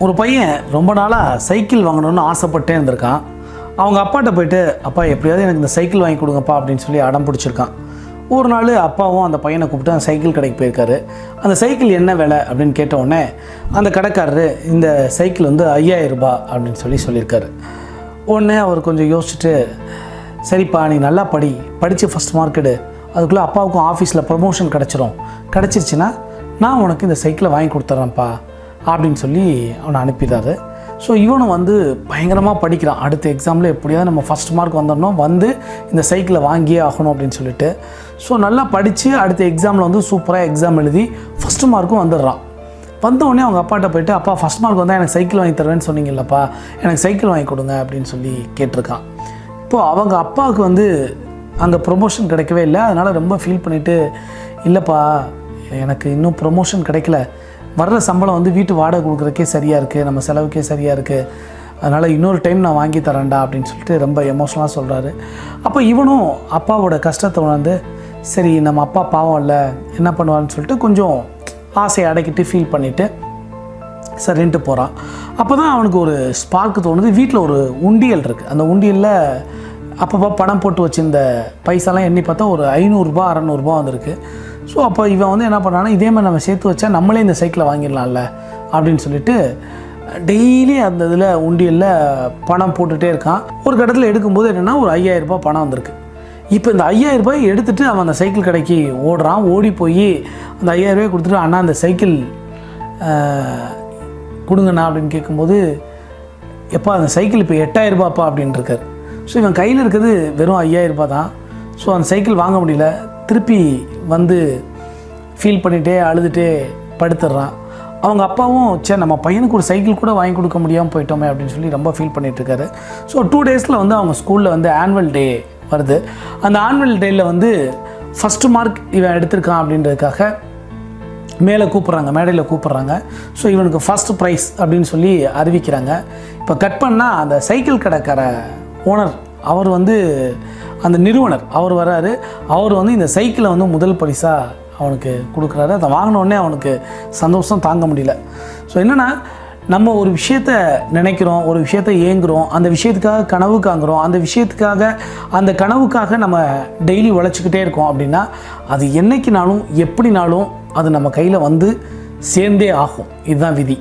ஒரு பையன் ரொம்ப நாளாக சைக்கிள் வாங்கணும்னு ஆசைப்பட்டே இருந்திருக்கான். அவங்க அப்பாட்ட போயிட்டு, அப்பா எப்படியாவது எனக்கு இந்த சைக்கிள் வாங்கி கொடுங்கப்பா அப்படின்னு சொல்லி அடம் பிடிச்சிருக்கான். ஒரு நாள் அப்பாவும் அந்த பையனை கூப்பிட்டு அந்த சைக்கிள் கடைக்கு போயிருக்காரு. அந்த சைக்கிள் என்ன விலை அப்படின்னு கேட்ட உடனே அந்த கடைக்காரரு இந்த சைக்கிள் வந்து 5000 ரூபாய் அப்படின்னு சொல்லியிருக்காரு. உடனே அவர் கொஞ்சம் யோசிச்சுட்டு, சரிப்பா நீ நல்லா படித்து ஃபஸ்ட் மார்க் எடு, அதுக்குள்ளே அப்பாவுக்கும் ஆஃபீஸில் ப்ரமோஷன் கிடச்சிருச்சுன்னா நான் உனக்கு இந்த சைக்கிளை வாங்கி கொடுத்துட்றேன்ப்பா அப்படின்னு சொல்லி அவனை அனுப்பிடுறாரு. ஸோ இவனும் வந்து பயங்கரமாக படிக்கிறான். அடுத்த எக்ஸாமில் எப்படியாவது நம்ம ஃபஸ்ட் மார்க் வந்துடணும், வந்து இந்த சைக்கிளை வாங்கியே ஆகணும் அப்படின்னு சொல்லிட்டு. ஸோ நல்லா படித்து அடுத்த எக்ஸாமில் வந்து சூப்பராக எக்ஸாம் எழுதி ஃபஸ்ட் மார்க்கும் வந்துடுறான். வந்தவுடனே அவங்க அப்பாட்ட போயிட்டு, அப்பா ஃபஸ்ட் மார்க் வந்தால் எனக்கு சைக்கிள் வாங்கி தருவேன்னு சொன்னீங்கல்லப்பா, எனக்கு சைக்கிள் வாங்கி கொடுங்க அப்படின்னு சொல்லி கேட்டிருக்கான். இப்போது அவங்க அப்பாவுக்கு வந்து அங்கே ப்ரொமோஷன் கிடைக்கவே இல்லை. அதனால் ரொம்ப ஃபீல் பண்ணிவிட்டு, இல்லைப்பா எனக்கு இன்னும் ப்ரொமோஷன் கிடைக்கல, வர்ற சம்பளம் வந்து வீட்டு வாடகை கொடுக்குறக்கே சரியாக இருக்குது, நம்ம செலவுக்கே சரியாக இருக்குது, அதனால் இன்னொரு டைம் நான் வாங்கி தரேன்டா அப்படின்னு சொல்லிட்டு ரொம்ப எமோஷனலாக சொல்கிறாரு. அப்போ இவனும் அப்பாவோட கஷ்டத்தை உணர்ந்து, சரி நம்ம அப்பா பாவம் இல்லை என்ன பண்ணுவான்னு சொல்லிட்டு கொஞ்சம் ஆசையை அடக்கிட்டு ஃபீல் பண்ணிவிட்டு சரின்ட்டு போகிறான். அப்போ தான் அவனுக்கு ஒரு ஸ்பார்க்கு தோணுது. வீட்டில் ஒரு உண்டியல் இருக்குது. அந்த உண்டியலில் அப்பப்போ பணம் போட்டு வச்சுருந்த பைசாலாம் எண்ணி பார்த்தா ஒரு 500 ரூபா 600 ரூபா வந்திருக்கு. ஸோ அப்போ இவன் வந்து என்ன பண்ணான்னா, இதே மாதிரி நம்ம சேர்த்து வச்சா நம்மளே இந்த சைக்கிளை வாங்கிடலாம்ல அப்படின்னு சொல்லிட்டு டெய்லி அந்த இதில் உண்டியலில் பணம் போட்டுகிட்டே இருக்கான். ஒரு கட்டத்தில் எடுக்கும்போது என்னென்னா ஒரு 5000 ரூபாய் பணம் வந்திருக்கு. இப்போ இந்த 5000 ரூபாய் எடுத்துகிட்டு அவன் அந்த சைக்கிள் கடைக்கு ஓடுறான். ஓடி போய் அந்த 5000 ரூபாய் கொடுத்துட்டு, அண்ணா அந்த சைக்கிள் கொடுங்கண்ணா அப்படின்னு கேட்கும்போது, எப்பா அந்த சைக்கிள் இப்போ 8000 ரூபாய்ப்பா அப்படின்னு இருக்கார். ஸோ இவன் கையில் இருக்கிறது வெறும் 5000 ரூபாய் தான். ஸோ அந்த சைக்கிள் வாங்க முடியல. திருப்பி வந்து ஃபீல் பண்ணிகிட்டே அழுதுகிட்டே படுத்துடுறான். அவங்க அப்பாவும், சரி நம்ம பையனுக்கு ஒரு சைக்கிள் கூட வாங்கி கொடுக்க முடியாமல் போயிட்டோமே அப்படின்னு சொல்லி ரொம்ப ஃபீல் பண்ணிகிட்ருக்காரு. ஸோ 2 டேஸில் வந்து அவங்க ஸ்கூலில் வந்து ஆனுவல் டே வருது. அந்த ஆனுவல் டேயில் வந்து ஃபஸ்ட்டு மார்க் இவன் எடுத்திருக்கான் அப்படின்றதுக்காக மேடையில் கூப்பிட்றாங்க. ஸோ இவனுக்கு ஃபஸ்ட்டு ப்ரைஸ் அப்படின்னு சொல்லி அறிவிக்கிறாங்க. இப்போ கட் பண்ணால் அந்த சைக்கிள் கடைக்கார ஓனர், அவர் வந்து அந்த நிறுவனர் அவர் வர்றாரு. அவர் வந்து இந்த சைக்கிளை வந்து முதல் பரிசாக அவனுக்கு கொடுக்குறாரு. அதை வாங்கினோடனே அவனுக்கு சந்தோஷம் தாங்க முடியல. ஸோ என்னென்னா, நம்ம ஒரு விஷயத்தை நினைக்கிறோம், ஒரு விஷயத்தை ஏங்குகிறோம், அந்த விஷயத்துக்காக கனவு காங்குறோம், அந்த கனவுக்காக நம்ம டெய்லி உழைச்சிக்கிட்டே இருக்கோம் அப்படின்னா அது என்றைக்குனாலும் எப்படினாலும் அது நம்ம கையில் வந்து சேர்ந்தே ஆகும். இதுதான் விதி.